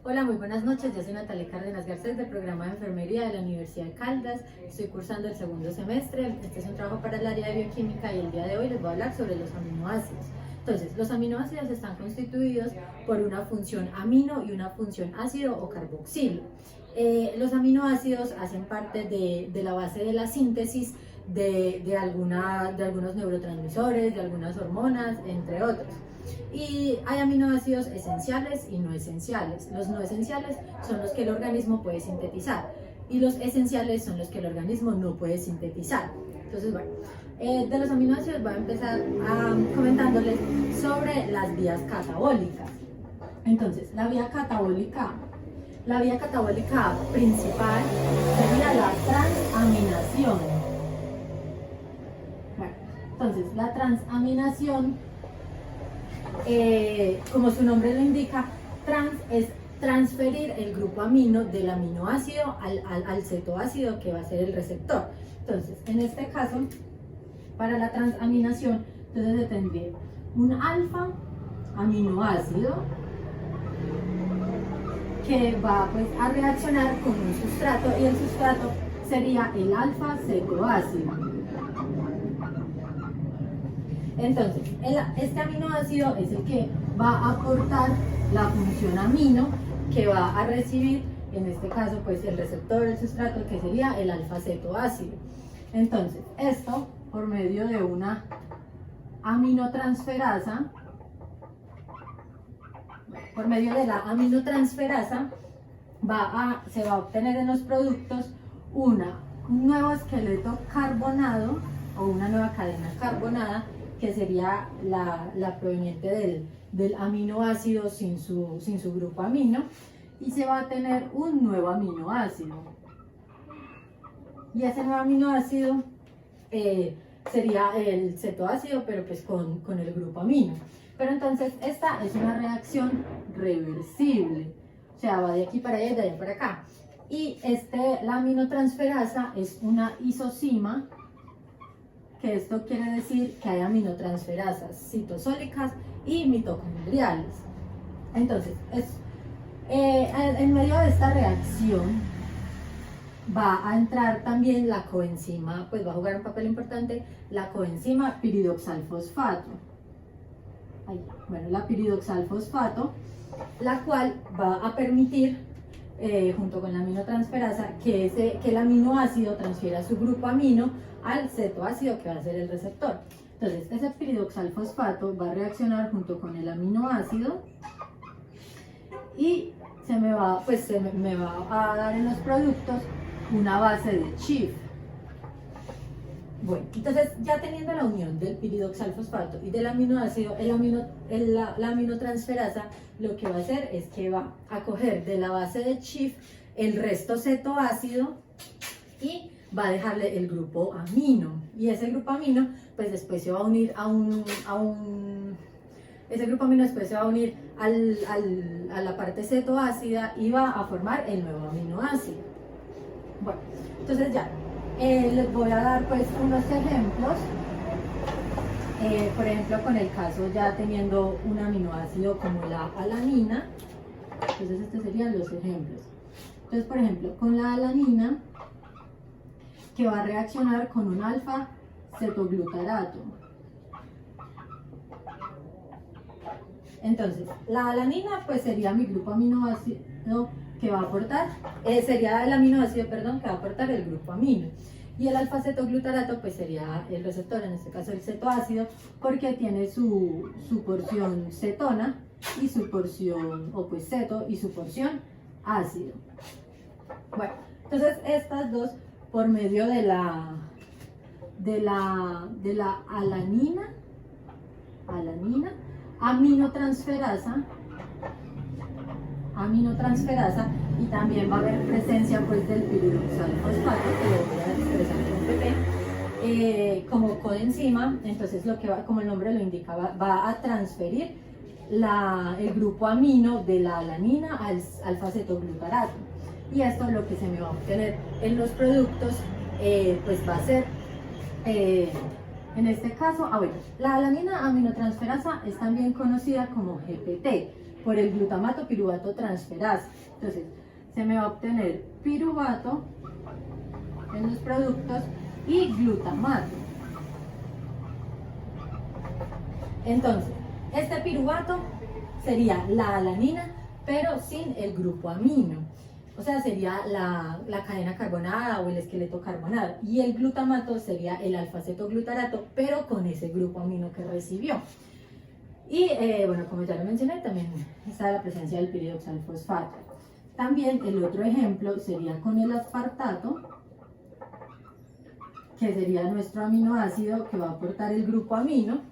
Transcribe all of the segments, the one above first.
Hola, muy buenas noches. Yo soy Natalia Cárdenas Garcés del programa de enfermería de la Universidad de Caldas. Estoy cursando el segundo semestre. Este es un trabajo para el área de bioquímica y el día de hoy les voy a hablar sobre los aminoácidos. Entonces, los aminoácidos están constituidos por una función amino y una función ácido o carboxilo. Los aminoácidos hacen parte de la base de la síntesis de algunos neurotransmisores, de algunas hormonas, entre otros. Y hay aminoácidos esenciales y no esenciales. Los no esenciales son los que el organismo puede sintetizar y los esenciales son los que el organismo no puede sintetizar. Entonces, bueno, de los aminoácidos voy a empezar comentándoles sobre las vías catabólicas. Entonces, la vía catabólica principal sería la transaminación. Bueno, entonces, la transaminación, como su nombre lo indica, es transferir el grupo amino del aminoácido al cetoácido, que va a ser el receptor. Entonces, en este caso, para la transaminación, entonces se tendría un alfa aminoácido que va pues a reaccionar con un sustrato, y el sustrato sería el alfa cetoácido. Entonces, este aminoácido es el que va a aportar la función amino que va a recibir, en este caso, pues el receptor del sustrato, que sería el alfa-cetoácido. Entonces, esto por medio de una aminotransferasa, se va a obtener en los productos un nuevo esqueleto carbonado o una nueva cadena carbonada, que sería la proveniente del aminoácido sin su grupo amino, y se va a tener un nuevo aminoácido. Y ese nuevo aminoácido sería el cetoácido, pero pues con el grupo amino. Pero entonces esta es una reacción reversible, o sea, va de aquí para allá y de allá para acá. Y la aminotransferasa es una isocima, que esto quiere decir que hay aminotransferasas citosólicas y mitocondriales. Entonces, en medio de esta reacción va a entrar también la coenzima, pues va a jugar un papel importante, la coenzima piridoxalfosfato. Bueno, la piridoxalfosfato, la cual va a permitir, junto con la aminotransferasa, que el aminoácido transfiera su grupo amino al cetoácido, que va a ser el receptor. Entonces, ese piridoxalfosfato va a reaccionar junto con el aminoácido y me va a dar en los productos una base de Schiff. Bueno, entonces, ya teniendo la unión del piridoxalfosfato y del aminoácido, la aminotransferasa lo que va a hacer es que va a coger de la base de Schiff el resto cetoácido y va a dejarle el grupo amino. Y ese grupo amino, pues después se va a unir a la parte cetoácida y va a formar el nuevo aminoácido. Bueno, entonces ya. Les voy a dar pues unos ejemplos, por ejemplo con el caso ya teniendo un aminoácido como la alanina. Entonces estos serían los ejemplos. Entonces, por ejemplo, con la alanina, que va a reaccionar con un alfa cetoglutarato. Entonces, la alanina pues sería mi grupo aminoácido que va a aportar, sería el aminoácido, perdón, que va a aportar el grupo amino. Y el alfa-cetoglutarato pues sería el receptor, en este caso el cetoácido, porque tiene su porción cetona y su porción, o pues ceto y su porción ácido. Bueno, entonces estas dos, por medio de la alanina, aminotransferasa, y también va a haber presencia pues del piridoxalfosfato, que lo voy a expresar con PP, como coenzima. Entonces lo que va, como el nombre lo indica, va a transferir el grupo amino de la alanina al alfa-cetoglutarato, y esto lo que se me va a obtener en los productos pues va a ser en este caso, bueno, la alanina aminotransferasa es también conocida como GPT. por el glutamato piruvato transferasa. Entonces, se me va a obtener piruvato en los productos y glutamato. Entonces, este piruvato sería la alanina, pero sin el grupo amino. O sea, sería la cadena carbonada o el esqueleto carbonado. Y el glutamato sería el alfa-cetoglutarato, pero con ese grupo amino que recibió. Y bueno, como ya lo mencioné, también está la presencia del piridoxalfosfato. También el otro ejemplo sería con el aspartato, que sería nuestro aminoácido que va a aportar el grupo amino,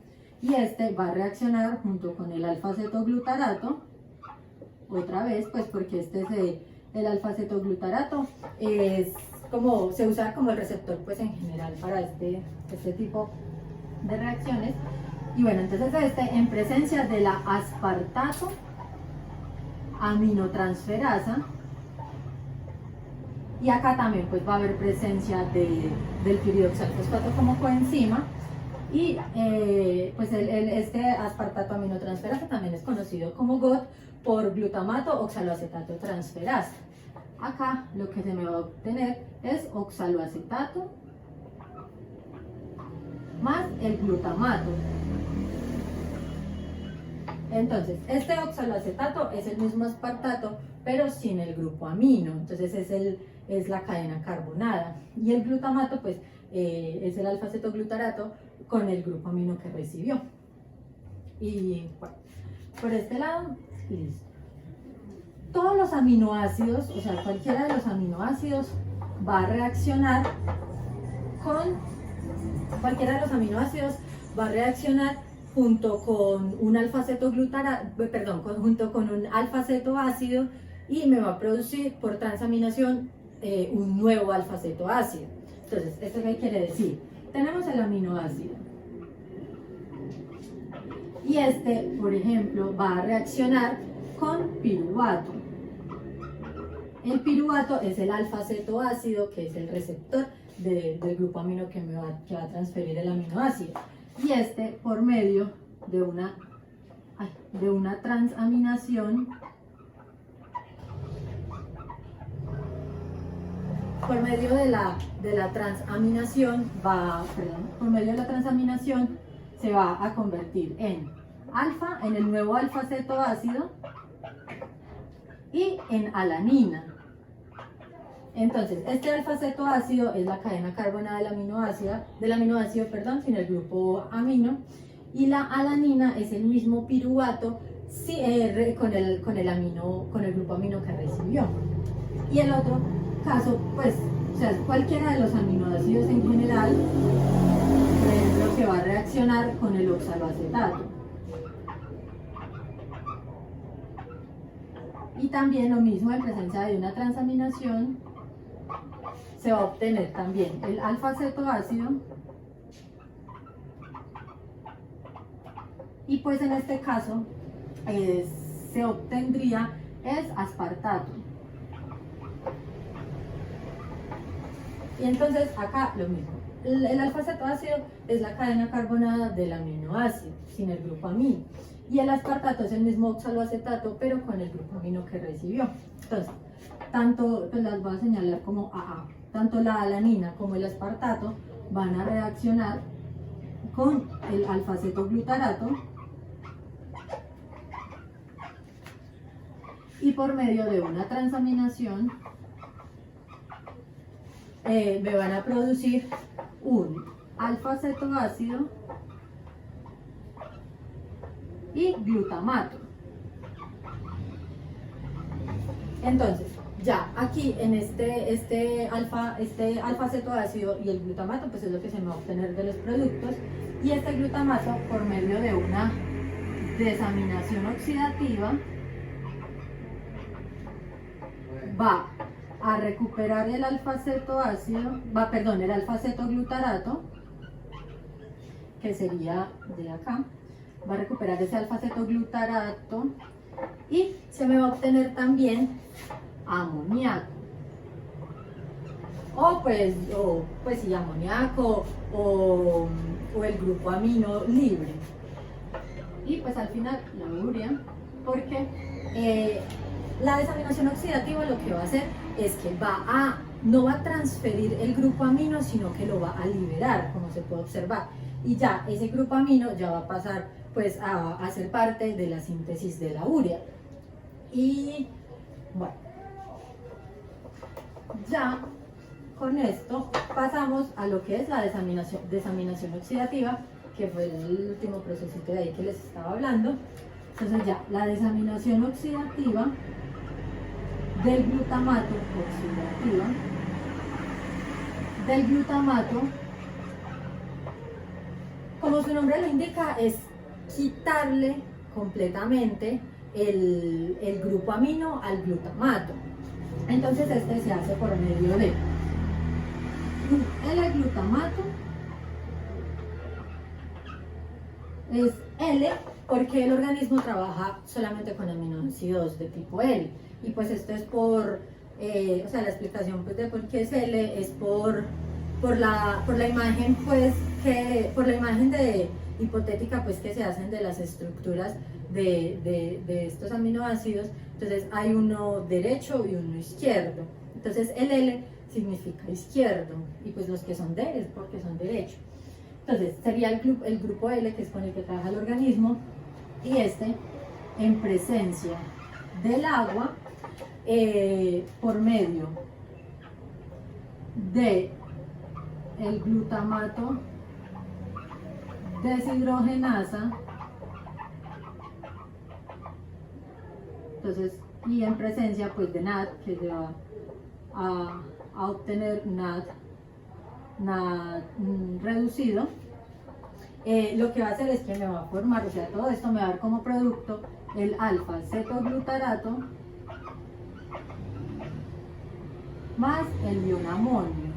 y este va a reaccionar junto con el alfa-cetoglutarato, otra vez, pues porque el alfa-cetoglutarato se usa como el receptor pues en general para este tipo de reacciones. Y bueno, entonces en presencia de la aspartato aminotransferasa, y acá también pues va a haber presencia del piridoxalfosfato como coenzima, y pues este aspartato aminotransferasa también es conocido como GOT por glutamato oxaloacetato transferasa. Acá lo que se me va a obtener es oxaloacetato más el glutamato. Entonces, este oxaloacetato es el mismo aspartato, pero sin el grupo amino. Entonces es la cadena carbonada. Y el glutamato, pues, es el alfa-cetoglutarato con el grupo amino que recibió. Y bueno, por este lado, listo. Todos los aminoácidos, o sea, cualquiera de los aminoácidos va a reaccionar junto con un junto con un alfa-cetoácido, y me va a producir por transaminación un nuevo alfa-cetoácido. Entonces, ¿esto qué quiere decir? Tenemos el aminoácido y por ejemplo, va a reaccionar con piruvato. El piruvato es el alfa-cetoácido, que es el receptor del grupo amino que va a transferir el aminoácido. Y por medio de una transaminación, por medio de la transaminación se va a convertir en el nuevo alfa-cetoácido y en alanina. Entonces, este alfa-cetoácido es la cadena carbonada del aminoácido, sin el grupo amino, y la alanina es el mismo piruvato con el grupo amino que recibió. Y el otro caso, pues, o sea, cualquiera de los aminoácidos en general, por ejemplo, que va a reaccionar con el oxaloacetato. Y también lo mismo, en presencia de una transaminación, se va a obtener también el alfa-cetoácido, y pues en este caso se obtendría aspartato. Y entonces acá lo mismo, el alfa-cetoácido es la cadena carbonada del aminoácido sin el grupo amino, y el aspartato es el mismo oxaloacetato pero con el grupo amino que recibió. Entonces, pues las voy a señalar como AA. Tanto la alanina como el aspartato van a reaccionar con el alfa-cetoglutarato, y por medio de una transaminación me van a producir un alfa-cetoácido y glutamato. Entonces, ya aquí en este alfa-cetoácido y el glutamato, pues es lo que se me va a obtener de los productos, y este glutamato, por medio de una desaminación oxidativa, va a recuperar el alfa-cetoglutarato, que sería de acá, va a recuperar ese alfa-cetoglutarato, y se me va a obtener también amoníaco, o sí, amoníaco o el grupo amino libre, y pues al final la urea, porque La desaminación oxidativa lo que va a hacer es que no va a transferir el grupo amino, sino que lo va a liberar, como se puede observar. Y ya ese grupo amino ya va a pasar pues a ser parte de la síntesis de la urea. Y bueno, ya con esto pasamos a lo que es la desaminación oxidativa, que fue el último procesito de ahí que les estaba hablando. Entonces ya la desaminación oxidativa del glutamato como su nombre lo indica, es quitarle completamente el grupo amino al glutamato. Entonces este se hace por medio de L-glutamato. Es L porque el organismo trabaja solamente con aminoácidos de tipo L. Y pues esto es por, o sea, la explicación pues, de por qué es L es por la imagen pues por la imagen hipotética pues que se hacen de las estructuras de estos aminoácidos. Entonces hay uno derecho y uno izquierdo. Entonces el L significa izquierdo y pues los que son D es porque son derecho. Entonces sería el grupo L, que es con el que trabaja el organismo, y este en presencia del agua por medio de el glutamato deshidrogenasa. Entonces, y en presencia pues de NAD, que se va a obtener NAD reducido, lo que va a hacer es que me va a formar, o sea, todo esto me va a dar como producto el alfa-cetoglutarato más el ion amonio.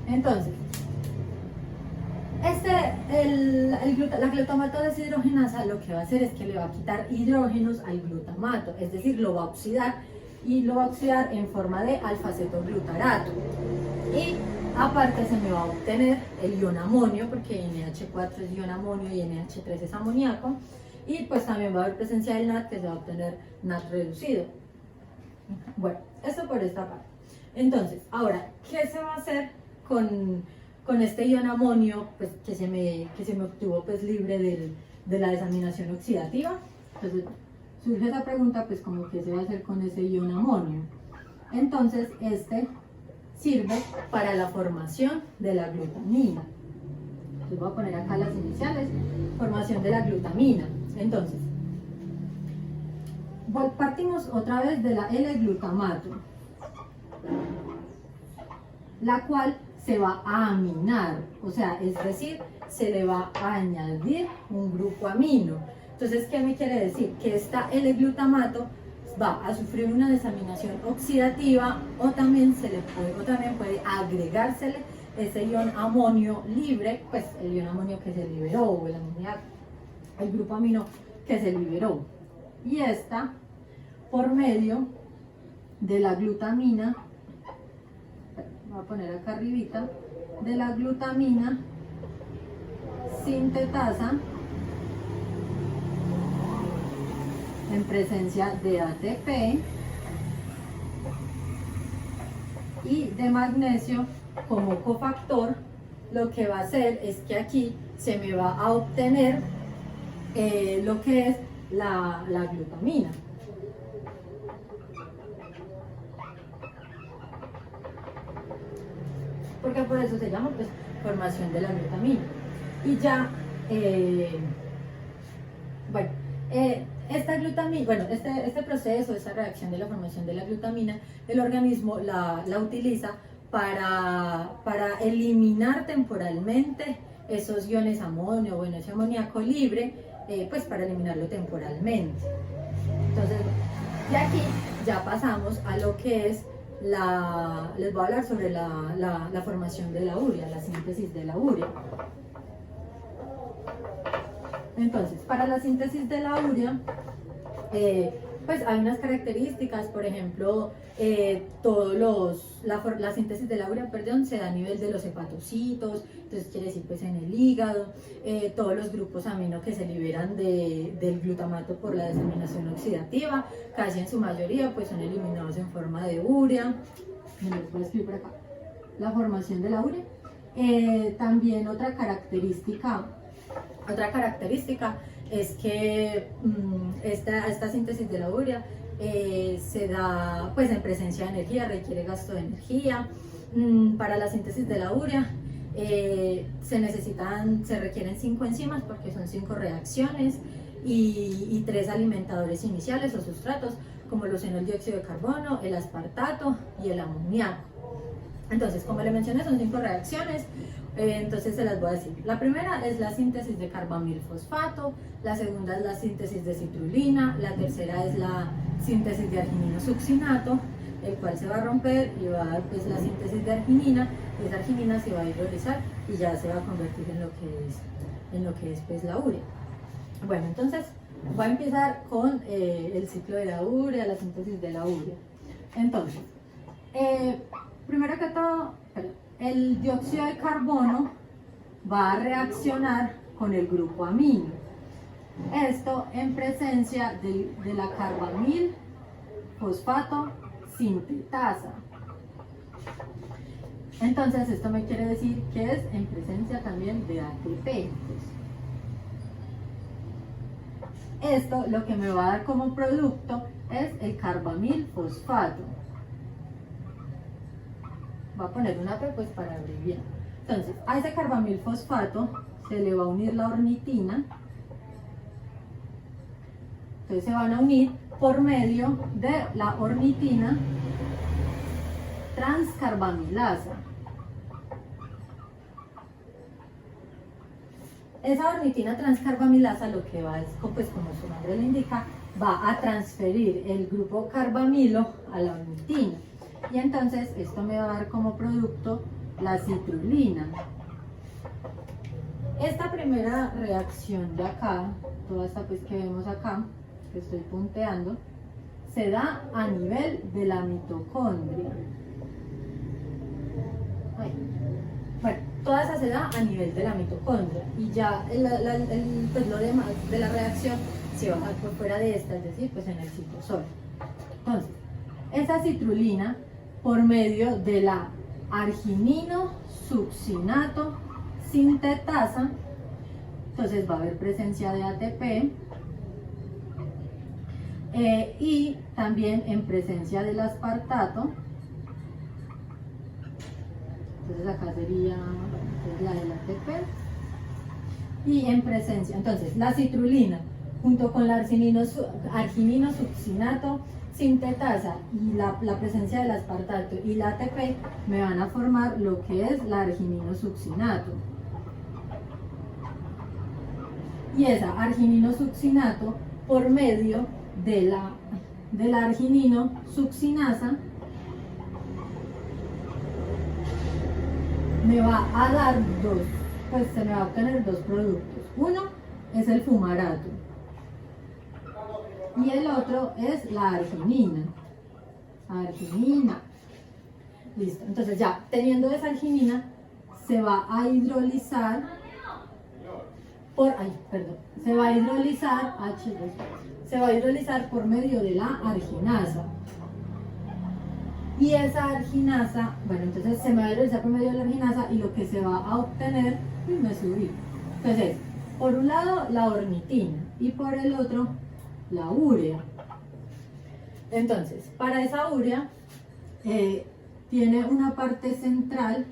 Entonces, la glutamato deshidrogenasa lo que va a hacer es que le va a quitar hidrógenos al glutamato, es decir, lo va a oxidar, y lo va a oxidar en forma de alfa-cetoglutarato. Y aparte se me va a obtener el ion amonio, porque NH4 es ion amonio y NH3 es amoníaco. Y pues también va a haber presencia del NAD, que se va a obtener NAD reducido. Bueno, esto por esta parte. Entonces, ahora, ¿qué se va a hacer con este ion amonio pues, que se me obtuvo pues, libre de la desaminación oxidativa? Entonces, surge esa pregunta, pues como qué se va a hacer con ese ion amonio. Entonces, este sirve para la formación de la glutamina. Entonces voy a poner acá las iniciales, formación de la glutamina. Entonces, partimos otra vez de la L-glutamato, la cual se va a aminar, o sea, es decir, se le va a añadir un grupo amino. Entonces, ¿qué me quiere decir? Que esta L-glutamato va a sufrir una desaminación oxidativa, o también puede agregársele ese ion amonio libre, pues el ion amonio que se liberó, o el grupo amino que se liberó. Y esta, por medio de la glutamina, voy a poner acá arribita, de la glutamina sintetasa en presencia de ATP y de magnesio como cofactor, lo que va a hacer es que aquí se me va a obtener lo que es la glutamina. Porque por eso se llama pues, formación de la glutamina. Y ya, esta glutamina, este proceso, esta reacción de la formación de la glutamina, el organismo la utiliza para eliminar temporalmente esos iones amonio, ese amoníaco libre, pues para eliminarlo temporalmente. Entonces, de aquí ya pasamos a lo que es les voy a hablar sobre la formación de la urea, la síntesis de la urea. Entonces, para la síntesis de la urea, Pues hay unas características, por ejemplo, la síntesis de la urea, perdón, se da a nivel de los hepatocitos, entonces quiere decir pues en el hígado, todos los grupos amino que se liberan del glutamato por la desaminación oxidativa, casi en su mayoría pues son eliminados en forma de urea. Me lo puedo escribir por acá. La formación de la urea. También otra característica es que esta síntesis de la urea se da pues en presencia de energía, requiere gasto de energía. Para la síntesis de la urea se requieren 5 enzimas porque son 5 reacciones y 3 alimentadores iniciales o sustratos, como lo son el dióxido de carbono, el aspartato y el amoníaco. Entonces, como le mencioné, son 5 reacciones, entonces se las voy a decir. La primera es la síntesis de carbamilfosfato, la segunda es la síntesis de citrulina, la tercera es la síntesis de arginino-succinato, el cual se va a romper y va a dar pues la síntesis de arginina, y esa arginina se va a hidrolizar y ya se va a convertir en lo que es pues la urea. Bueno, entonces voy a empezar con el ciclo de la urea, la síntesis de la urea. Entonces, primero que todo, el dióxido de carbono va a reaccionar con el grupo amino. Esto en presencia de la carbamil fosfato sintetasa. Entonces, esto me quiere decir que es en presencia también de ATP. Esto lo que me va a dar como producto es el carbamil fosfato. Voy a poner una P pues para abreviar. Entonces, a ese carbamil fosfato se le va a unir la ornitina. Entonces se van a unir por medio de la ornitina transcarbamilasa. Esa ornitina transcarbamilasa lo que va es, pues como su nombre lo indica, va a transferir el grupo carbamilo a la ornitina. Y entonces esto me va a dar como producto la citrulina. Esta primera reacción de acá, toda esta pues que vemos acá, que estoy punteando, se da a nivel de la mitocondria. Bueno, toda esa se da a nivel de la mitocondria y ya pues lo demás de la reacción se va por fuera de esta, es decir, pues en el citosol. Entonces, esa citrulina por medio de la arginino-succinato sintetasa, entonces va a haber presencia de ATP y también en presencia del aspartato. Entonces acá sería la del ATP y en presencia, entonces la citrulina junto con la arginino-succinato sintetasa y la presencia del aspartato y la ATP me van a formar lo que es la arginino-succinato. Y esa arginino-succinato por medio de la arginino-succinasa me va a dar pues se me va a obtener 2 productos. Uno es el fumarato y el otro es la arginina. Listo. Entonces ya teniendo esa arginina se va a hidrolizar se va a hidrolizar por medio de la arginasa. Y esa arginasa, bueno, entonces se me va a hidrolizar por medio de la arginasa y lo que se va a obtener, me subí. Entonces, por un lado la ornitina y por el otro la urea. Entonces, para esa urea tiene una parte central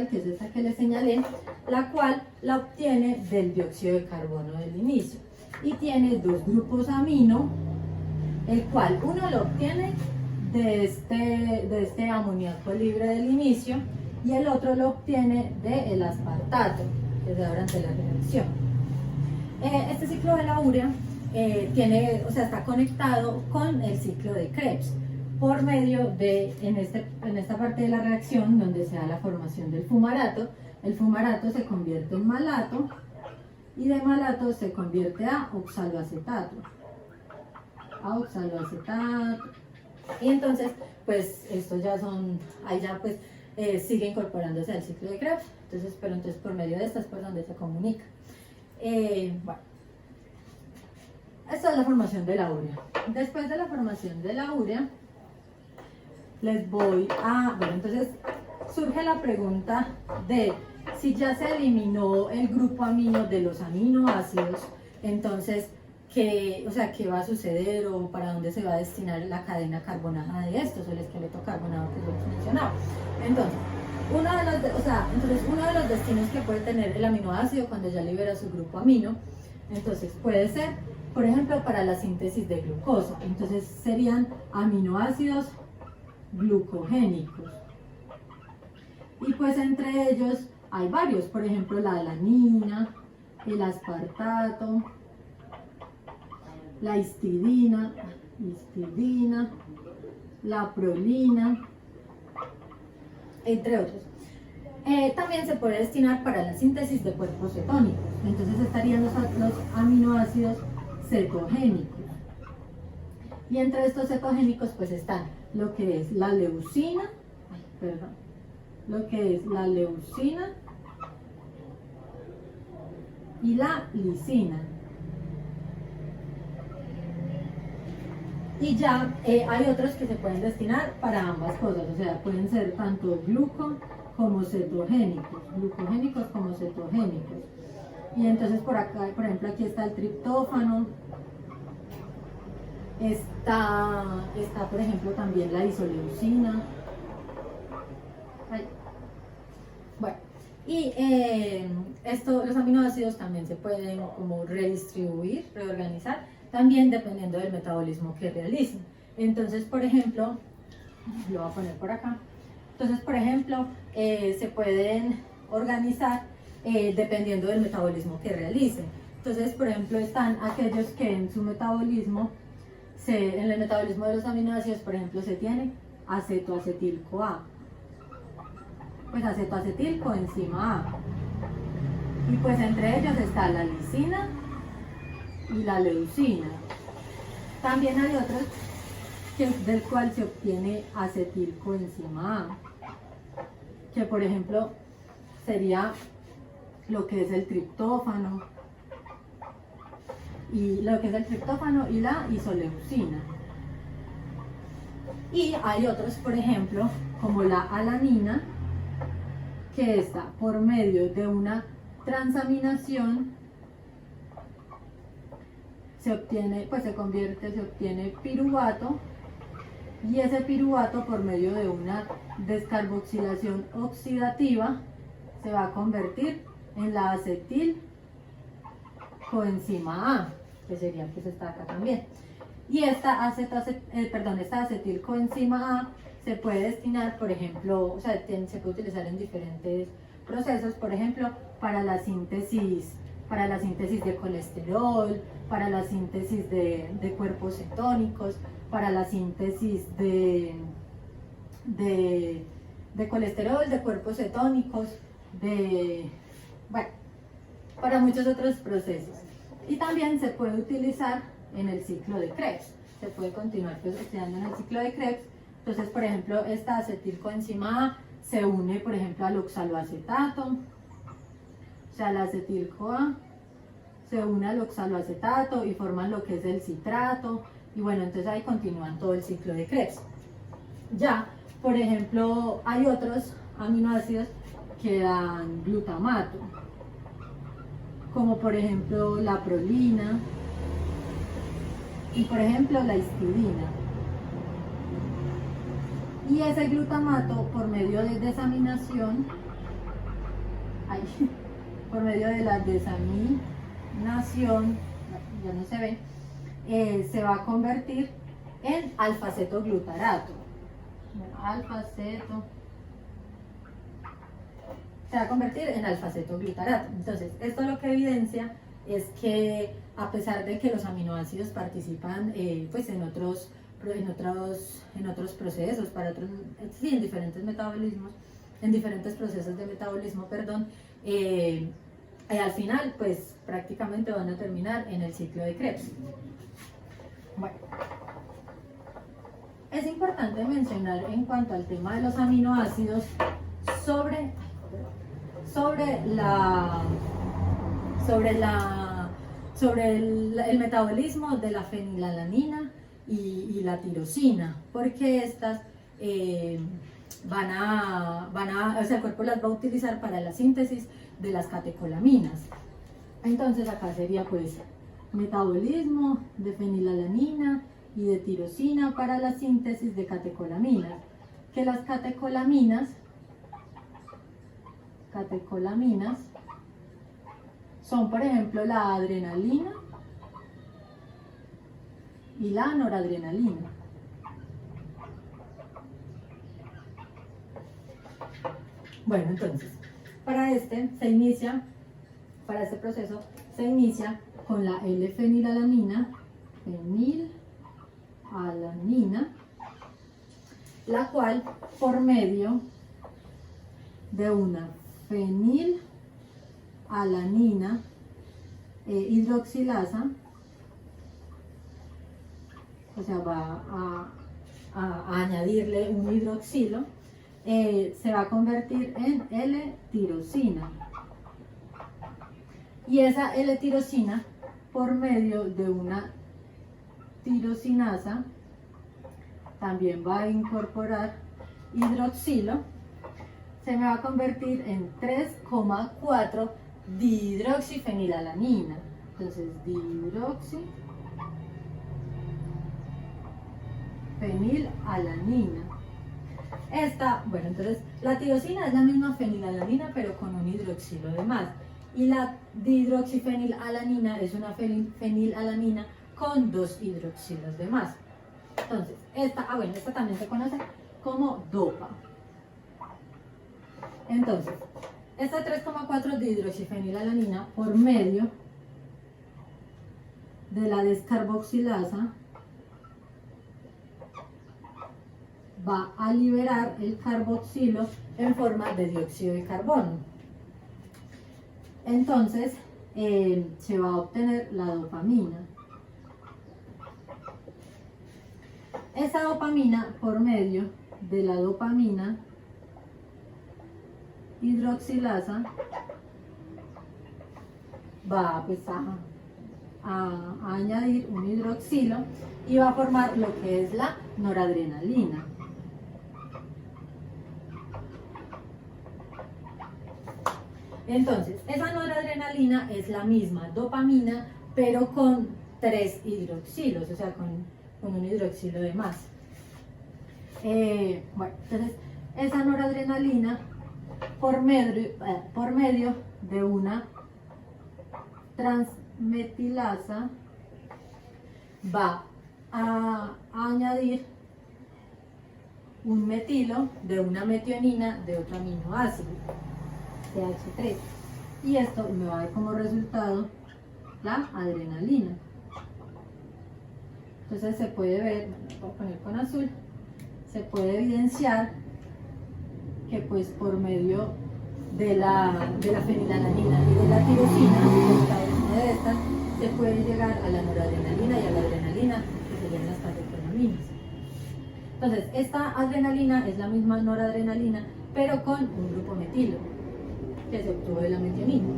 que es esta que le señalé, la cual la obtiene del dióxido de carbono del inicio y tiene 2 grupos amino, el cual uno lo obtiene de este amoníaco libre del inicio y el otro lo obtiene del aspartato que se da durante la reacción. Este ciclo de la urea está conectado con el ciclo de Krebs por medio de, en esta parte de la reacción donde se da la formación del fumarato, el fumarato se convierte en malato y de malato se convierte a oxaloacetato. A oxaloacetato. Y entonces, pues estos ya son, ahí ya pues sigue incorporándose al ciclo de Krebs. Entonces, pero entonces por medio de estas por donde se comunica. Bueno, esta es la formación de la urea. Después de la formación de la urea, les voy a, bueno, entonces surge la pregunta de si ya se eliminó el grupo amino de los aminoácidos, entonces, ¿qué va a suceder o para dónde se va a destinar la cadena carbonada de estos o el esqueleto carbonado que yo les mencionaba? Entonces, uno de los destinos que puede tener el aminoácido cuando ya libera su grupo amino, entonces puede ser, por ejemplo, para la síntesis de glucosa. Entonces serían aminoácidos glucogénicos. Y pues entre ellos hay varios, por ejemplo la alanina, el aspartato, la histidina, la prolina, entre otros. También se puede destinar para la síntesis de cuerpos cetónicos. Entonces estarían los aminoácidos cetogénicos. Y entre estos cetogénicos pues están lo que es la leucina, y la lisina. Y ya hay otros que se pueden destinar para ambas cosas, o sea, pueden ser tanto como cetogénicos, glucogénicos como cetogénicos. Y entonces por acá, por ejemplo, aquí está el triptófano, está por ejemplo también la isoleucina. Bueno, y los aminoácidos también se pueden como redistribuir, reorganizar, también dependiendo del metabolismo que realicen. Entonces, por ejemplo, lo voy a poner por acá. Entonces, por ejemplo, se pueden organizar dependiendo del metabolismo que realicen. Entonces, por ejemplo, están aquellos que en su metabolismo, en el metabolismo de los aminoácidos, por ejemplo, se tiene acetoacetil-CoA. Pues acetoacetil-coenzima A. Y pues entre ellos está la lisina y la leucina. También hay otros del cual se obtiene acetilcoenzima A, que por ejemplo sería lo que es el triptófano y la isoleucina. Y hay otros, por ejemplo, como la alanina, que está por medio de una transaminación se obtiene piruvato, y ese piruvato por medio de una descarboxilación oxidativa se va a convertir en la acetilcoenzima A, que sería pues esta acá también. Y esta acetilcoenzima A se puede destinar, por ejemplo, se puede utilizar en diferentes procesos, por ejemplo, para la síntesis de colesterol, para la síntesis de cuerpos cetónicos, para la síntesis de colesterol, de cuerpos cetónicos, para muchos otros procesos. Y también se puede utilizar en el ciclo de Krebs. Se puede continuar pues, estudiando en el ciclo de Krebs. Entonces, por ejemplo, esta acetilcoenzima A se une, por ejemplo, al oxaloacetato, o sea, la acetil-CoA se une al oxaloacetato y forman lo que es el citrato, y bueno, entonces ahí continúan todo el ciclo de Krebs. Ya, por ejemplo, hay otros aminoácidos que dan glutamato, como por ejemplo la prolina y por ejemplo la histidina. Y ese glutamato, por medio de desaminación, por medio de la desaminación, ya no se ve, se va a convertir en alfa-cetoglutarato. Se va a convertir en alfa-cetoglutarato. Entonces, esto lo que evidencia es que a pesar de que los aminoácidos participan pues en otros procesos, en diferentes metabolismos, en diferentes procesos de metabolismo, Y al final, pues prácticamente van a terminar en el ciclo de Krebs. Bueno, es importante mencionar en cuanto al tema de los aminoácidos sobre el metabolismo de la fenilalanina y la tirosina, porque estas o sea, el cuerpo las va a utilizar para la síntesis de las catecolaminas. Entonces acá sería pues metabolismo de fenilalanina y de tirosina para la síntesis de catecolaminas, que las catecolaminas son, por ejemplo, la adrenalina y la noradrenalina. Bueno, entonces, para este proceso se inicia con la L-fenilalanina, la cual por medio de una fenilalanina hidroxilasa, o sea, va a añadirle un hidroxilo, se va a convertir en L-tirosina. Y esa L-tirosina, por medio de una tirosinasa, también va a incorporar hidroxilo, se me va a convertir en 3,4 dihidroxifenilalanina. Entonces, dihidroxifenilalanina. Bueno, entonces la tirosina es la misma fenilalanina, pero con un hidroxilo de más. Y la dihidroxifenilalanina es una fenilalanina con 2 hidroxilos de más. Entonces, esta también se conoce como dopa. Entonces, esta 3,4 dihidroxifenilalanina, por medio de la descarboxilasa, va a liberar el carboxilo en forma de dióxido de carbono. Entonces, se va a obtener la dopamina. Esa dopamina, por medio de la dopamina hidroxilasa, va pues, a añadir un hidroxilo y va a formar lo que es la noradrenalina. Entonces, esa noradrenalina es la misma dopamina, pero con 3 hidroxilos, o sea, con un hidroxilo de más. Bueno, entonces, esa noradrenalina, por medio de una transmetilasa, va a añadir un metilo de una metionina de otro aminoácido, CH3, y esto me va a dar como resultado la adrenalina. Entonces se puede ver, voy a poner con azul, se puede evidenciar que pues por medio de la fenilalanina y de la tirosina, cada una de estas, se puede llegar a la noradrenalina y a la adrenalina, que serían las catecolaminas. Entonces, esta adrenalina es la misma noradrenalina, pero con un grupo metilo, que se obtuvo de la metionina.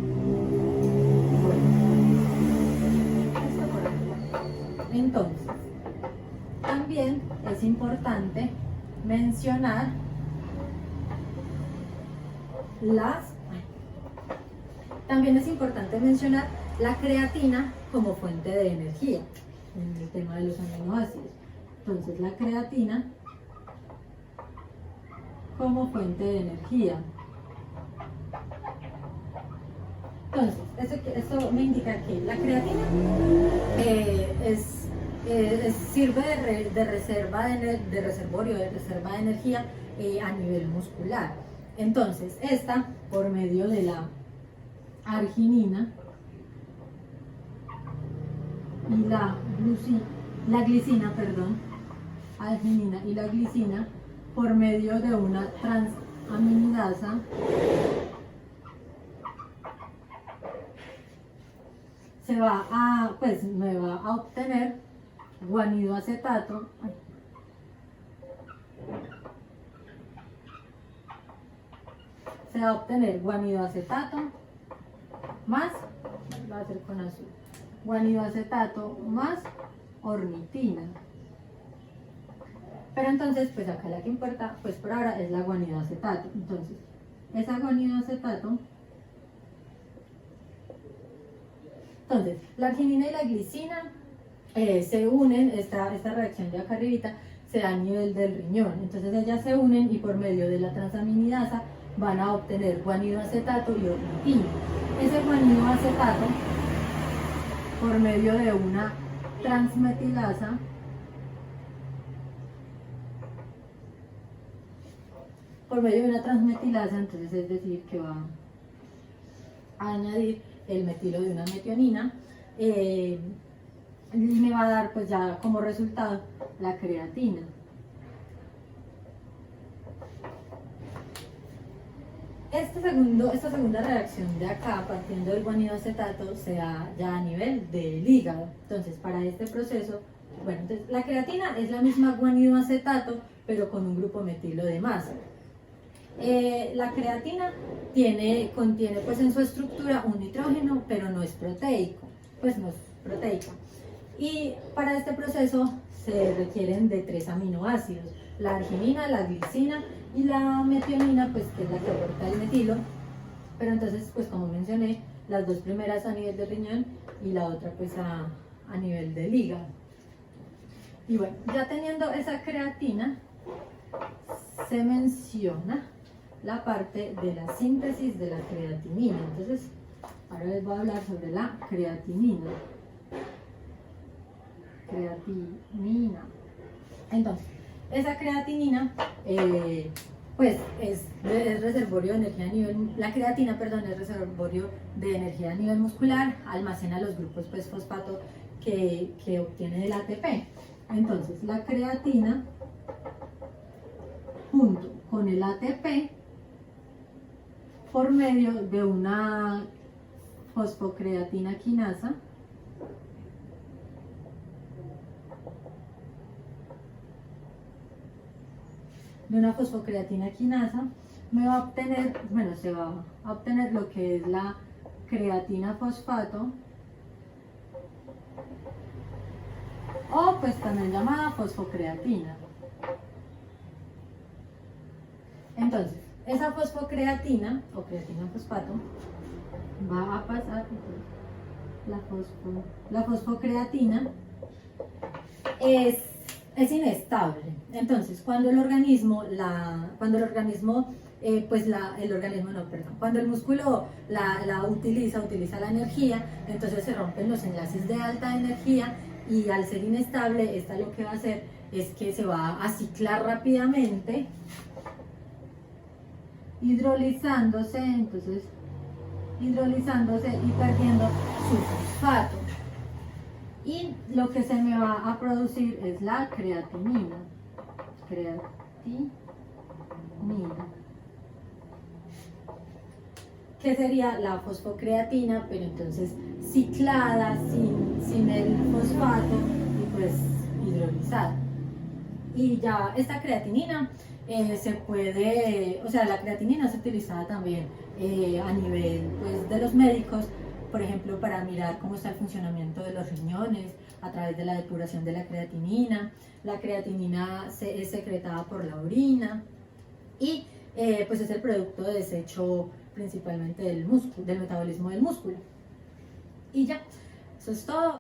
Entonces, también es importante mencionar la creatina como fuente de energía en el tema de los aminoácidos. Entonces, la creatina como fuente de energía. Entonces, esto me indica que la creatina sirve de reserva de reservorio, de reserva de energía a nivel muscular. Entonces, esta, por medio de la arginina y la glicina, arginina y la glicina, por medio de una transaminidasa, me va a obtener guanidoacetato. Se va a obtener guanidoacetato más, va a ser con azul, guanidoacetato más ornitina. Pero entonces, pues acá la que importa, pues por ahora es la guanidoacetato. Entonces, esa guanidoacetato, entonces, la arginina y la glicina se unen, esta reacción de acá arribita se da a nivel del riñón. Entonces ellas se unen y por medio de la transaminidasa van a obtener guanidoacetato y ornitina. Ese guanidoacetato, por medio de una transmetilasa, entonces es decir que va a añadir el metilo de una metionina, y me va a dar pues ya como resultado la creatina. Esta segunda reacción de acá, partiendo del guanidoacetato, se da ya a nivel del hígado. Entonces, para este proceso, bueno, entonces la creatina es la misma guanidoacetato, pero con un grupo metilo de más. La creatina contiene pues en su estructura un nitrógeno, pero no es proteico, Y para este proceso se requieren de 3 aminoácidos: la arginina, la glicina y la metionina, pues que es la que aporta el metilo. Pero entonces, pues como mencioné, las 2 primeras a nivel del riñón y la otra pues a nivel del hígado. Y bueno, ya teniendo esa creatina, se menciona la parte de la síntesis de la creatinina. Entonces, ahora les voy a hablar sobre la creatinina. Entonces, esa creatinina, pues es reservorio de energía a nivel, la creatina, perdón, es reservorio de energía a nivel muscular, almacena los grupos pues fosfato que obtiene del ATP. Entonces, la creatina junto con el ATP, por medio de una fosfocreatina quinasa, me va a obtener, bueno, se va a obtener lo que es la creatina fosfato, o pues también llamada fosfocreatina. Entonces, esa fosfocreatina o creatina fosfato va a pasar, la fosfocreatina es inestable. Entonces, cuando el músculo utiliza la energía, entonces se rompen los enlaces de alta energía, y al ser inestable, esta lo que va a hacer es que se va a ciclar rápidamente, hidrolizándose y perdiendo su fosfato. Y lo que se me va a producir es la creatinina. Que sería la fosfocreatina, pero entonces ciclada, sin el fosfato y pues hidrolizada. Y ya esta creatinina la creatinina es utilizada también a nivel pues, de los médicos, por ejemplo, para mirar cómo está el funcionamiento de los riñones a través de la depuración de la creatinina. La creatinina es secretada por la orina y pues es el producto de desecho principalmente del metabolismo del músculo. Y ya, eso es todo.